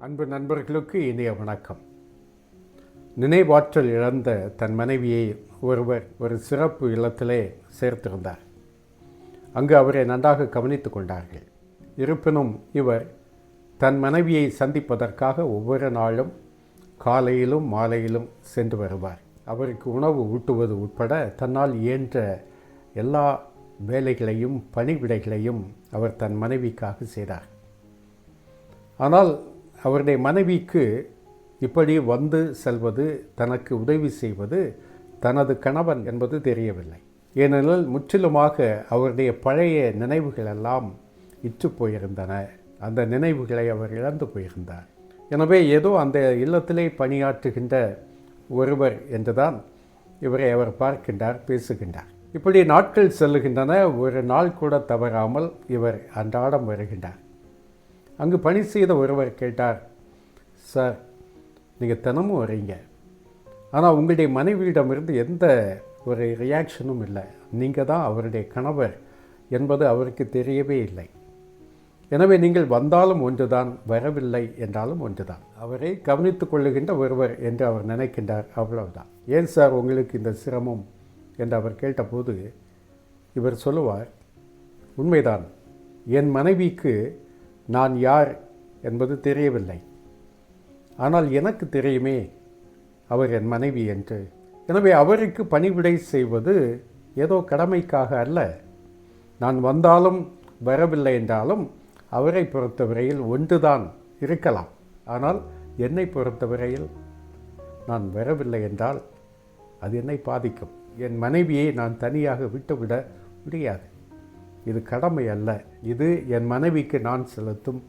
அன்பு நண்பர்களுக்கு இனிய வணக்கம். நினைவாற்றல் இழந்த தன் மனைவியை ஒருவர் ஒரு சிறப்பு இல்லத்திலே சேர்த்திருந்தார். அங்கு அவரை நன்றாக கவனித்து கொண்டார்கள். இருப்பினும் இவர் தன் மனைவியை சந்திப்பதற்காக ஒவ்வொரு நாளும் காலையிலும் மாலையிலும் சென்று வருவார். அவருக்கு உணவு ஊட்டுவது உட்பட தன்னால் இயன்ற எல்லா வேலைகளையும் பணிவிடைகளையும் அவர் தன் மனைவிக்காக செய்தார். ஆனால் அவருடைய மனைவிக்கு இப்படி வந்து செல்வது, தனக்கு உதவி செய்வது தனது கணவன் என்பது தெரியவில்லை. ஏனெனில் முற்றிலுமாக அவருடைய பழைய நினைவுகள் எல்லாம் இற்று போயிருந்தன. அந்த நினைவுகளை அவர் இழந்து போயிருந்தார். எனவே ஏதோ அந்த இல்லத்திலே பணியாற்றுகின்ற ஒருவர் என்றுதான் இவரை அவர் பார்க்கின்றார், பேசுகின்றார். இப்படி நாட்கள் செல்லுகின்றன. ஒரு நாள் கூட தவறாமல் இவர் அன்றாடம் வருகின்றார். அங்கு பணி செய்த ஒருவர் கேட்டார், சார், நீங்கள் தினமும் வரீங்க, ஆனால் உங்களுடைய மனைவியிடமிருந்து எந்த ஒரு ரியாக்ஷனும் இல்லை. நீங்கள் தான் அவருடைய கணவர் என்பது அவருக்கு தெரியவே இல்லை. எனவே நீங்கள் வந்தாலும் ஒன்றுதான், வரவில்லை என்றாலும் ஒன்றுதான். அவரை கவனித்து கொள்ளுகின்ற ஒருவர் என்று அவர் நினைக்கின்றார், அவ்வளவுதான். ஏன் சார் உங்களுக்கு இந்த சிரமம் என்று அவர் கேட்டபோது இவர் சொல்லுவார், உண்மைதான், என் மனைவிக்கு நான் யார் என்பது தெரியவில்லை. ஆனால் எனக்கு தெரியுமே அவர் என் மனைவி என்று. எனவே அவருக்கு பணிவிடை செய்வது ஏதோ கடமைக்காக அல்ல. நான் வந்தாலும் வரவில்லை என்றாலும் அவரை பொறுத்தவரையில் ஒன்றுதான் இருக்கலாம். ஆனால் என்னை பொறுத்தவரையில் நான் வரவில்லை என்றால் அது என்னை பாதிக்கும். என் மனைவியை நான் தனியாக விட்டுவிட முடியாது. இது கடமை அல்ல, இது என் மனைவிக்கு நான் செலுத்தும்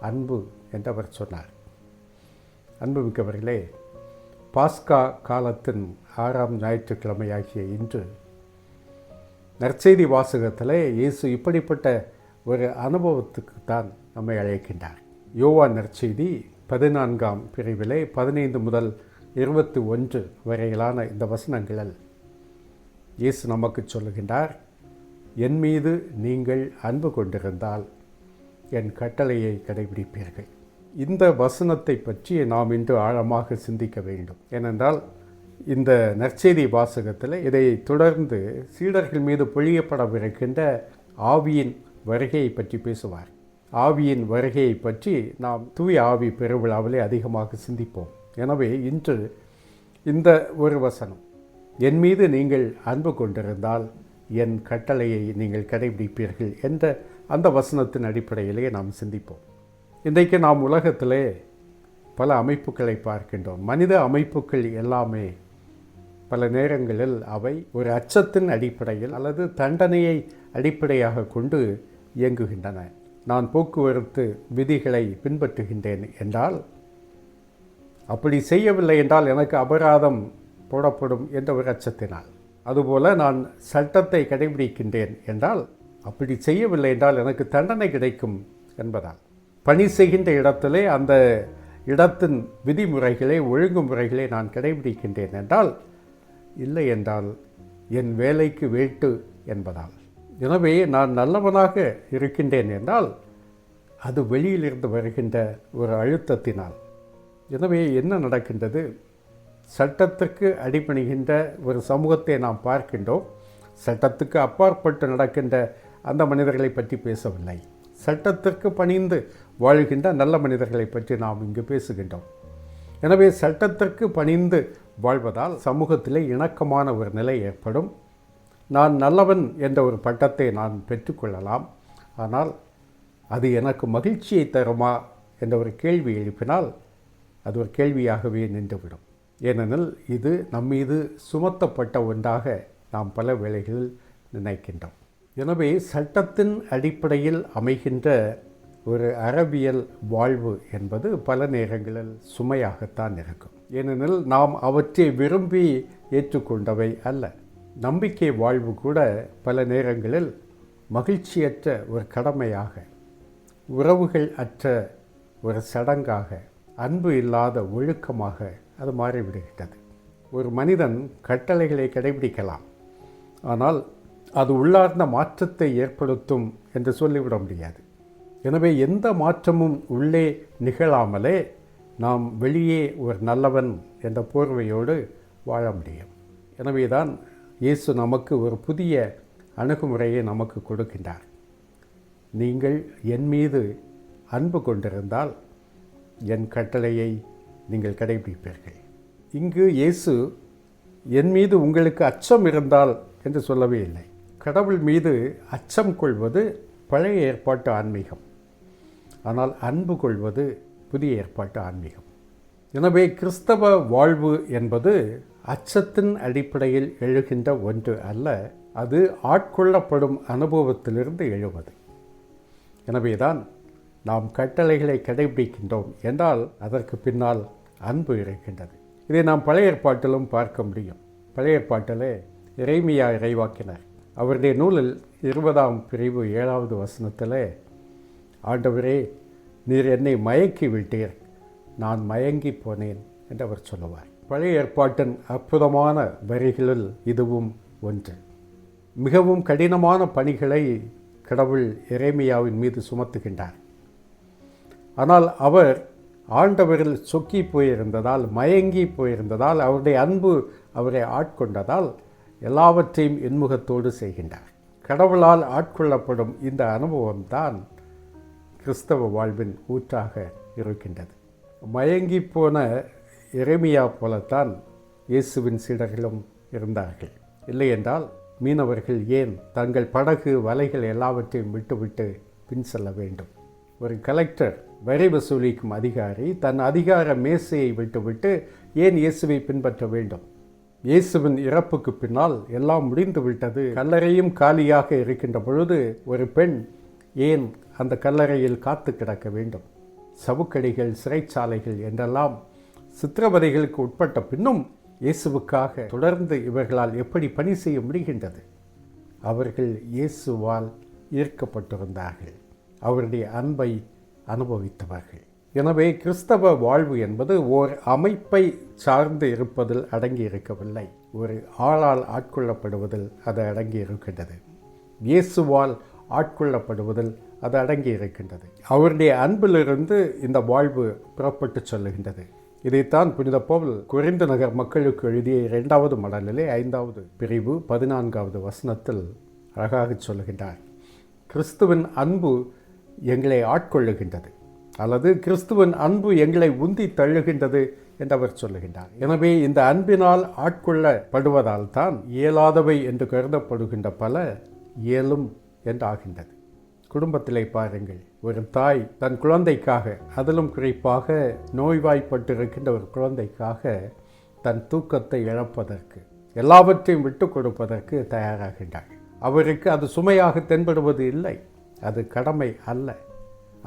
அன்பு என்று அவர் சொன்னார். அன்புமிக்கவர்களே, பாஸ்கா காலத்தின் 6ஆம் ஞாயிற்றுக்கிழமையாகிய இன்று நற்செய்தி வாசகத்திலே இயேசு இப்படிப்பட்ட ஒரு அனுபவத்துக்கு தான் நம்மை அழைக்கின்றார். யோவான் நற்செய்தி 14ஆம் பிரிவிலே 15 முதல் 21 வரையிலான இந்த வசனங்களில் இயேசு நமக்கு சொல்லுகின்றார், என் மீது நீங்கள் அன்பு கொண்டிருந்தால் என் கட்டளையை கடைபிடிப்பீர்கள். இந்த வசனத்தை பற்றி நாம் இன்று ஆழமாக சிந்திக்க வேண்டும். ஏனென்றால் இந்த நற்செய்தி வாசகத்தில் இதை தொடர்ந்து சீடர்கள் மீது பொழியப்படவிருக்கின்ற ஆவியின் வருகையை பற்றி பேசுவார். ஆவியின் வருகையை பற்றி நாம் தூய ஆவி பெருவிழாவிலே அதிகமாக சிந்திப்போம். எனவே இன்று இந்த ஒரு வசனம், என் மீது நீங்கள் அன்பு கொண்டிருந்தால் என் கட்டளையை நீங்கள் கடைபிடிப்பீர்கள் என்ற அந்த வசனத்தின் அடிப்படையிலே நாம் சிந்திப்போம். இன்றைக்கு நாம் உலகத்திலே பல அமைப்புகளை பார்க்கின்றோம். மனித அமைப்புகள் எல்லாமே பல நேரங்களில் அவை ஒரு அச்சத்தின் அடிப்படையில் அல்லது தண்டனையை அடிப்படையாக கொண்டு இயங்குகின்றன. நான் போக்குவரத்து விதிகளை பின்பற்றுகின்றேன் என்றால், அப்படி செய்யவில்லை என்றால் எனக்கு அபராதம் போடப்படும் என்ற ஒரு அச்சத்தினால், அதுபோல் நான் சட்டத்தை கடைபிடிக்கின்றேன் என்றால், அப்படி செய்யவில்லை என்றால் எனக்கு தண்டனை கிடைக்கும் என்பதால், பணி செய்கின்ற இடத்திலே அந்த இடத்தின் விதிமுறைகளை ஒழுங்குமுறைகளை நான் கடைபிடிக்கின்றேன் என்றால், இல்லை என்றால் என் வேலைக்கு வேட்டு என்பதால். எனவே நான் நல்லவனாக இருக்கின்றேன் என்றால் அது வெளியிலிருந்து வருகின்ற ஒரு அழுத்தத்தினால். எனவே என்ன நடக்கின்றது? சட்டத்திற்கு அடிபணிகின்ற ஒரு சமூகத்தை நாம் பார்க்கின்றோம். சட்டத்துக்கு அப்பாற்பட்டு நடக்கின்ற அந்த மனிதர்களை பற்றி பேசவில்லை. சட்டத்திற்கு பணிந்து வாழ்கின்ற நல்ல மனிதர்களை பற்றி நாம் இங்கு பேசுகின்றோம். எனவே சட்டத்திற்கு பணிந்து வாழ்வதால் சமூகத்திலே இணக்கமான ஒரு நிலை ஏற்படும். நான் நல்லவன் என்ற ஒரு பட்டத்தை நான் பெற்றுக்கொள்ளலாம். ஆனால் அது எனக்கு மகிழ்ச்சியை தருமா என்ற ஒரு கேள்வி எழுப்பினால் அது ஒரு கேள்வியாகவே நின்றுவிடும். ஏனெனில் இது நம்மீது சுமத்தப்பட்ட ஒன்றாக நாம் பல வேளைகளில் நினைக்கின்றோம். எனவே சட்டத்தின் அடிப்படையில் அமைகின்ற ஒரு அறவியல் வாழ்வு என்பது பல நேரங்களில் சுமையாகத்தான் இருக்கும். ஏனெனில் நாம் அவற்றை விரும்பி ஏற்றுக்கொண்டவை அல்ல. நம்பிக்கை வாழ்வு கூட பல நேரங்களில் மகிழ்ச்சியற்ற ஒரு கடமையாக, உறவுகள் அற்ற ஒரு சடங்காக, அன்பு இல்லாத ஒழுக்கமாக அது மாறிவிடுகிறது. ஒரு மனிதன் கட்டளைகளை கடைபிடிக்கலாம், ஆனால் அது உள்ளார்ந்த மாற்றத்தை ஏற்படுத்தும் என்று சொல்லிவிட முடியாது. எனவே எந்த மாற்றமும் உள்ளே நிகழாமலே நாம் வெளியே ஒரு நல்லவன் என்ற போர்வையோடு வாழ முடியும். எனவே தான் இயேசு நமக்கு ஒரு புதிய அணுகுமுறையை நமக்கு கொடுக்கின்றார். நீங்கள் என் மீது அன்பு கொண்டிருந்தால் என் கட்டளையை நீங்கள் கடைபிடிப்பீர்கள். இங்கு இயேசு என் மீது உங்களுக்கு அச்சம் இருந்தால் என்று சொல்லவே இல்லை. கடவுள் மீது அச்சம் கொள்வது பழைய ஏற்பாட்டு ஆன்மீகம், ஆனால் அன்பு கொள்வது புதிய ஏற்பாட்டு ஆன்மீகம். எனவே கிறிஸ்தவ வாழ்வு என்பது அச்சத்தின் அடிப்படையில் எழுகின்ற ஒன்று அல்ல, அது ஆட்கொள்ளப்படும் அனுபவத்திலிருந்து எழுவது. எனவே தான் நாம் கட்டளைகளை கடைபிடிக்கின்றோம் என்றால் அதற்கு பின்னால் அன்பு இருக்கின்றது. இதை நாம் பழைய ஏற்பாட்டிலும் பார்க்க முடியும். பழைய ஏற்பாட்டிலே எரேமியா இறைவாக்கினர் அவருடைய நூலில் 20ஆம் பிரிவு 7வது வசனத்திலே, ஆண்டவரே நீர் என்னை மயக்கி விட்டீர், நான் மயங்கி போனேன் என்று அவர் சொல்லுவார். பழைய ஏற்பாட்டின் அற்புதமான வரிகளில் இதுவும் ஒன்று. மிகவும் கடினமான பணிகளை கடவுள் எரேமியாவின் மீது சுமத்துகின்றார். ஆனால் அவர் ஆண்டவரில் சொக்கி போயிருந்ததால், மயங்கி போயிருந்ததால், அவருடைய அன்பு அவரை ஆட்கொண்டதால் எல்லாவற்றையும் இன்முகத்தோடு செய்கின்றார். கடவுளால் ஆட்கொள்ளப்படும் இந்த அனுபவம்தான் கிறிஸ்தவ வாழ்வின் ஊற்றாக இருக்கின்றது. மயங்கி போன எரேமியா போலத்தான் இயேசுவின் சீடர்களும் இருந்தார்கள். இல்லை என்றால் மீனவர்கள் ஏன் தங்கள் படகு வலைகள் எல்லாவற்றையும் விட்டுவிட்டு பின் செல்ல வேண்டும்? ஒரு கலெக்டர், வரி வசூலிக்கும் அதிகாரி தன் அதிகார மேசையை விட்டுவிட்டு ஏன் இயேசுவை பின்பற்ற வேண்டும்? இயேசுவின் இறப்புக்கு பின்னால் எல்லாம் முடிந்து விட்டது, கல்லறையும் காலியாக இருக்கின்ற பொழுது ஒரு பெண் ஏன் அந்த கல்லறையில் காத்து கிடக்க வேண்டும்? சவுக்கடிகள், சிறைச்சாலைகள் என்றெல்லாம் சித்திரவதைகளுக்கு உட்பட்ட பின்னும் இயேசுவுக்காக தொடர்ந்து இவர்களால் எப்படி பணி செய்ய முடிகின்றது? அவர்கள் இயேசுவால் ஈர்க்கப்பட்டிருந்தார்கள், அவருடைய அன்பை அனுபவித்தவர்கள். எனவே கிறிஸ்தவ வாழ்வு என்பது ஓர் அமைப்பை சார்ந்து இருப்பதில் அடங்கி இருக்கவில்லை, ஒரு ஆளால் ஆட்கொள்ளப்படுவதில் அது அடங்கி இருக்கின்றது. இயேசுவால் ஆட்கொள்ளப்படுவதில் அது அடங்கி இருக்கின்றது. அவருடைய அன்பிலிருந்து இந்த வாழ்வு புறப்பட்டு சொல்லுகின்றது. இதைத்தான் புனித பவுல் கொரிந்து நகர் மக்களுக்கு எழுதிய 2வது மடலிலே 5வது பிரிவு 14வது வசனத்தில் அழகாக சொல்லுகின்றார். கிறிஸ்துவின் அன்பு எங்களை ஆட்கொள்ளுகின்றது, அல்லது கிறிஸ்துவின் அன்பு எங்களை உந்தி தள்ளுகின்றது என்று அவர் சொல்லுகின்றார். எனவே இந்த அன்பினால் ஆட்கொள்ளப்படுவதால் தான் இயலாதவை என்று கருதப்படுகின்ற பல இயலும் என்றாகின்றது. குடும்பத்திலே பாருங்கள், ஒரு தாய் தன் குழந்தைக்காக, அதிலும் குறிப்பாக நோய்வாய்ப்பட்டிருக்கின்ற ஒரு குழந்தைக்காக தன் தூக்கத்தை இழப்பதற்கு, எல்லாவற்றையும் விட்டு கொடுப்பதற்கு தயாராகின்றார். அவருக்கு அது சுமையாக தென்படுவது இல்லை, அது கடமை அல்ல,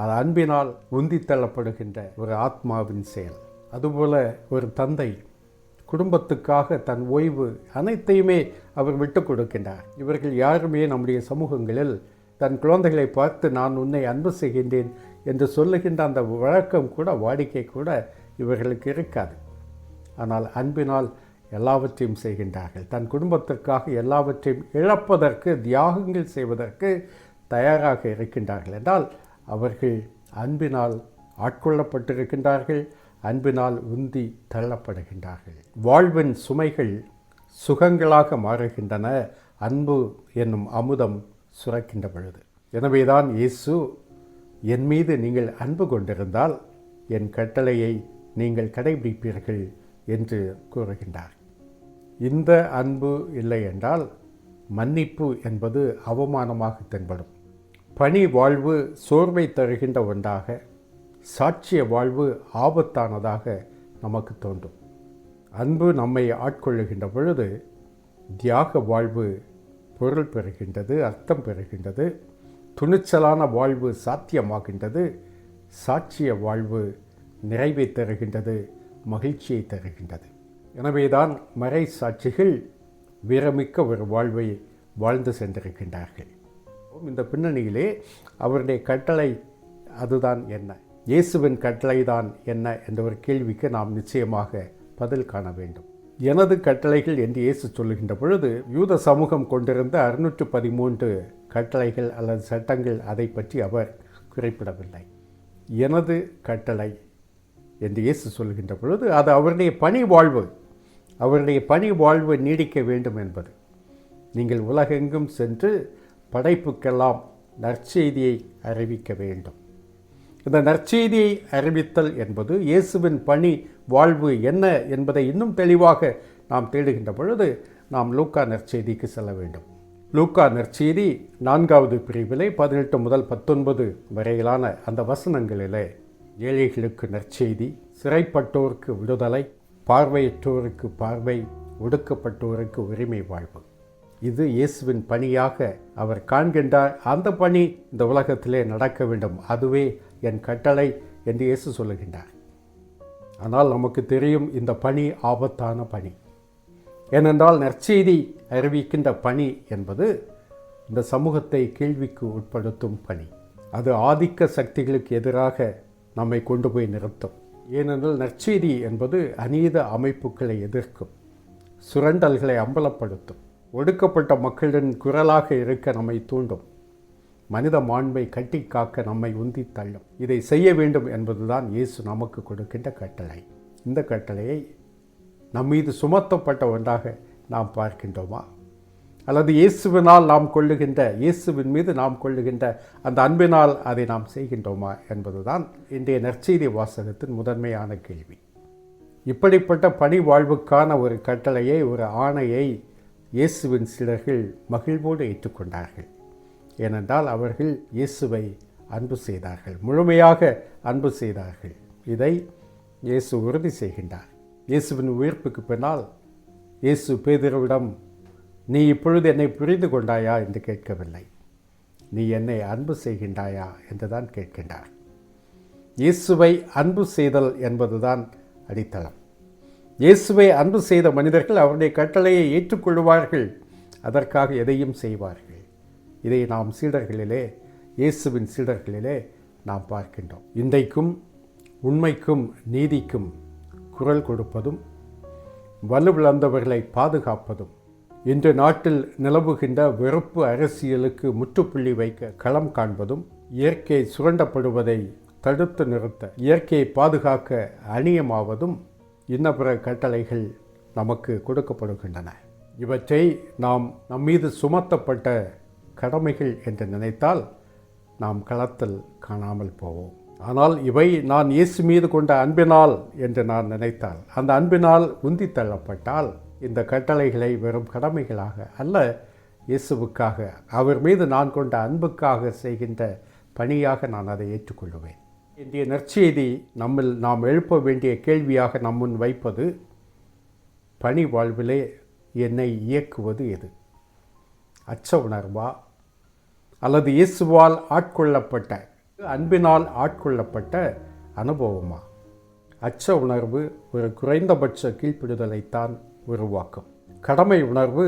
அது அன்பினால் உந்தி தள்ளப்படுகின்ற ஒரு ஆத்மாவின் செயல். அதுபோல ஒரு தந்தை குடும்பத்துக்காக தன் ஓய்வு அனைத்தையுமே அவர் விட்டு கொடுக்கின்றார். இவர்கள் யாருமே நம்முடைய சமூகங்களில் தன் குழந்தைகளை பார்த்து நான் உன்னை அன்பு செய்கின்றேன் என்று சொல்லுகின்ற அந்த வழக்கம் கூட, வாடிக்கை கூட இவர்களுக்கு இருக்காது. ஆனால் அன்பினால் எல்லாவற்றையும் செய்கின்றார்கள். தன் குடும்பத்திற்காக எல்லாவற்றையும் இழப்பதற்கு, தியாகங்கள் செய்வதற்கு தயாராக இருக்கின்றார்கள் என்றால் அவர்கள் அன்பினால் ஆட்கொள்ளப்பட்டிருக்கின்றார்கள், அன்பினால் உந்தி தள்ளப்படுகின்றார்கள். வாழ்வின் சுமைகள் சுகங்களாக மாறுகின்றன அன்பு என்னும் அமுதம் சுரக்கின்ற பொழுது. எனவேதான் இயேசு என் மீது நீங்கள் அன்பு கொண்டிருந்தால் என் கட்டளையை நீங்கள் கடைபிடிப்பீர்கள் என்று கூறுகின்றார். இந்த அன்பு இல்லை என்றால் மன்னிப்பு என்பது அவமானமாக தென்படும். பணி வாழ்வு சோர்வை தருகின்ற ஒன்றாக, சாட்சிய வாழ்வு ஆபத்தானதாக நமக்கு தோன்றும். அன்பு நம்மை ஆட்கொள்ளுகின்ற பொழுது தியாக வாழ்வு பொருள் பெறுகின்றது, அர்த்தம் பெறுகின்றது. துணிச்சலான வாழ்வு சாத்தியமாகின்றது. சாட்சிய வாழ்வு நிறைவை தருகின்றது, மகிழ்ச்சியை தருகின்றது. எனவேதான் மறை சாட்சிகள் வீரமிக்க ஒரு வாழ்வை வாழ்ந்து சென்றிருக்கின்றார்கள். இந்த பின்னணியிலே அவருடைய கட்டளை அதுதான் என்ன, இயேசுவின் கட்டளை தான் என்ன என்ற ஒரு கேள்விக்கு நாம் நிச்சயமாக பதில் காண வேண்டும். எனது கட்டளைகள் என்று இயேசு சொல்லுகின்ற பொழுது யூத சமூகம் கொண்டிருந்த 613 கட்டளைகள் அல்லது சட்டங்கள், அதை பற்றி அவர் குறிப்பிடவில்லை. எனது கட்டளை என்று இயேசு சொல்கின்ற பொழுது அது அவருடைய பணி வாழ்வு, அவருடைய பணி வாழ்வு நீடிக்க வேண்டும் என்பது. நீங்கள் உலகெங்கும் சென்று படைப்புக்கெல்லாம் நற்செய்தியை அறிவிக்க வேண்டும். இந்த நற்செய்தியை அறிவித்தல் என்பது இயேசுவின் பணி வாழ்வு என்ன என்பதை இன்னும் தெளிவாக நாம் தேடுகின்ற பொழுது நாம் லூக்கா நற்செய்திக்கு செல்ல வேண்டும். லூக்கா நற்செய்தி 4வது பிரிவிலே 18 முதல் 19 வரையிலான அந்த வசனங்களிலே ஏழைகளுக்கு நற்செய்தி, சிறைப்பட்டோருக்கு விடுதலை, பார்வையற்றோருக்கு பார்வை, ஒடுக்கப்பட்டோருக்கு உரிமை வாழ்வு, இது இயேசுவின் பணியாக அவர் காண்கின்றார். அந்த பணி இந்த உலகத்திலே நடக்க வேண்டும், அதுவே என் கட்டளை என்று இயேசு சொல்லுகின்றார். ஆனால் நமக்கு தெரியும் இந்த பணி ஆபத்தான பணி. ஏனென்றால் நற்செய்தி அறிவிக்கின்ற பணி என்பது இந்த சமூகத்தை கேள்விக்கு உட்படுத்தும் பணி. அது ஆதிக்க சக்திகளுக்கு எதிராக நம்மை கொண்டு போய் நிறுத்தும். ஏனென்றால் நற்செய்தி என்பது அநீத அமைப்புகளை எதிர்க்கும், சுரண்டல்களை அம்பலப்படுத்தும், ஒடுக்கப்பட்ட மக்களின் குரலாக இருக்க நம்மை தூண்டும், மனித மாண்பை கட்டி காக்க நம்மை உந்தி தள்ளும். இதை செய்ய வேண்டும் என்பதுதான் இயேசு நமக்கு கொடுக்கின்ற கட்டளை. இந்த கட்டளையை நம்மீது சுமத்தப்பட்ட ஒன்றாக நாம் பார்க்கின்றோமா, அல்லது இயேசுவின் மீது நாம் கொள்ளுகின்ற அந்த அன்பினால் அதை நாம் செய்கின்றோமா என்பதுதான் இன்றைய நற்செய்தி வாசகத்தின் முதன்மையான கேள்வி. இப்படிப்பட்ட பணி வாழ்வுக்கான ஒரு கட்டளையை, ஒரு ஆணையை இயேசுவின் சீடர்கள் மகிழ்வோடு ஏற்றுக்கொண்டார்கள். ஏனென்றால் அவர்கள் இயேசுவை அன்பு செய்தார்கள், முழுமையாக அன்பு செய்தார்கள். இதை இயேசு உறுதி செய்கின்றார். இயேசுவின் உயிர்ப்புக்கு பின்னால் இயேசு பேதுருவிடம், நீ இப்பொழுது என்னை புரிந்து கொண்டாயா என்று கேட்கவில்லை, நீ என்னை அன்பு செய்கின்றாயா என்றுதான் கேட்கின்றார். இயேசுவை அன்பு செய்தல் என்பதுதான் அடித்தளம். இயேசுவை அன்பு செய்த மனிதர்கள் அவருடைய கட்டளையை ஏற்றுக்கொள்வார்கள், அதற்காக எதையும் செய்வார்கள். இதை நாம் சீடர்களிலே, இயேசுவின் சீடர்களிலே நாம் பார்க்கின்றோம். இன்றைக்கும் உண்மைக்கும் நீதிக்கும் குரல் கொடுப்பதும், வலுவிழந்தவர்களை பாதுகாப்பதும், இன்று நாட்டில் நிலவுகின்ற வெறுப்பு அரசியலுக்கு முற்றுப்புள்ளி வைக்க களம் காண்பதும், இயற்கை சுரண்டப்படுவதை தடுத்து நிறுத்த, இயற்கையை பாதுகாக்க அணியமாவதும் இன்னபிற கட்டளைகள் நமக்கு கொடுக்கப்படுகின்றன. இவற்றை நாம் நம்மீது சுமத்தப்பட்ட கடமைகள் என்று நினைத்தால் நாம் களத்தில் காணாமல் போவோம். ஆனால் இவை நான் இயேசு மீது கொண்ட அன்பினால் என்று நான் நினைத்தால், அந்த அன்பினால் உந்தி தள்ளப்பட்டால், இந்த கட்டளைகளை வெறும் கடமைகளாக அல்ல, இயேசுவுக்காக, அவர் மீது நான் கொண்ட அன்புக்காக செய்கின்ற பணியாக நான் அதை ஏற்றுக்கொள்வேன். இன்றைய நற்செய்தி நாம் எழுப்ப வேண்டிய கேள்வியாக நம்முன் வைப்பது, பணி வாழ்விலே என்னை இயக்குவது எது? அச்ச உணர்வா, அல்லது இயேசுவால் ஆட்கொள்ளப்பட்ட, அன்பினால் ஆட்கொள்ளப்பட்ட அனுபவமா? அச்ச உணர்வு ஒரு குறைந்தபட்ச கீழ்ப்பிடுதலைத்தான் உருவாக்கும். கடமை உணர்வு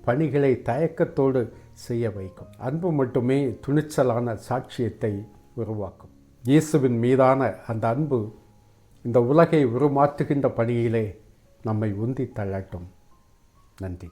பணிகளை தயக்கத்தோடு செய்ய வைக்கும். அன்பு மட்டுமே துணிச்சலான சாட்சியத்தை உருவாக்கும். இயேசுவின் மீதான அந்த அன்பு இந்த உலகை உருமாற்றுகின்ற பணியிலே நம்மை உந்தி தள்ளட்டும். நன்றி.